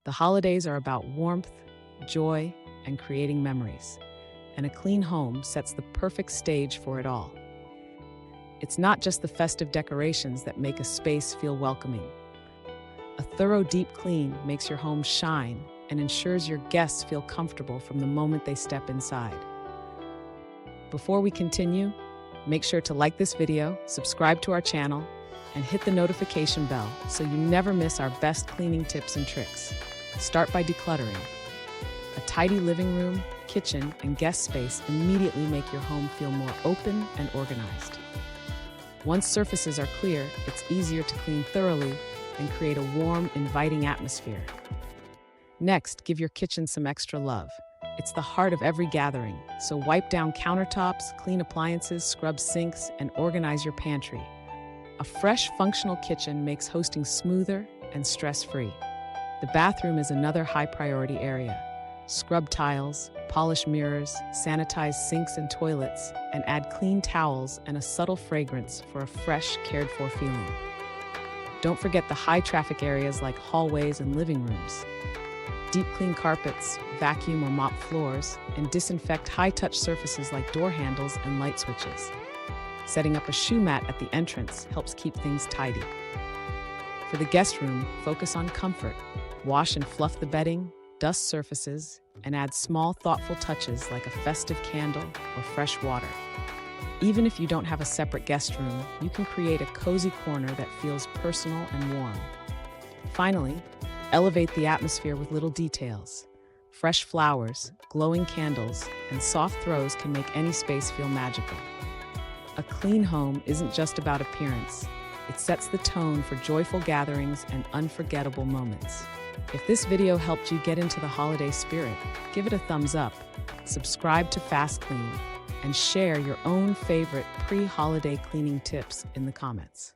The holidays are about warmth, joy, and creating memories, and a clean home sets the perfect stage for it all. It's not just the festive decorations that make a space feel welcoming. A thorough deep clean makes your home shine and ensures your guests feel comfortable from the moment they step inside. Before we continue, make sure to like this video, subscribe to our channel, and hit the notification bell so you never miss our best cleaning tips and tricks. Start by decluttering. A tidy living room, kitchen, and guest space immediately make your home feel more open and organized. Once surfaces are clear, it's easier to clean thoroughly and create a warm, inviting atmosphere. Next, give your kitchen some extra love. It's the heart of every gathering, so wipe down countertops, clean appliances, scrub sinks, and organize your pantry. A fresh, functional kitchen makes hosting smoother and stress-free. The bathroom is another high-priority area. Scrub tiles, polish mirrors, sanitize sinks and toilets, and add clean towels and a subtle fragrance for a fresh, cared-for feeling. Don't forget the high-traffic areas like hallways and living rooms. Deep clean carpets, vacuum or mop floors, and disinfect high-touch surfaces like door handles and light switches. Setting up a shoe mat at the entrance helps keep things tidy. For the guest room, focus on comfort. Wash and fluff the bedding, dust surfaces, and add small, thoughtful touches like a festive candle or fresh water. Even if you don't have a separate guest room, you can create a cozy corner that feels personal and warm. Finally, elevate the atmosphere with little details. Fresh flowers, glowing candles, and soft throws can make any space feel magical. A clean home isn't just about appearance. It sets the tone for joyful gatherings and unforgettable moments. If this video helped you get into the holiday spirit, give it a thumbs up, subscribe to FastKlean, and share your own favorite pre-holiday cleaning tips in the comments.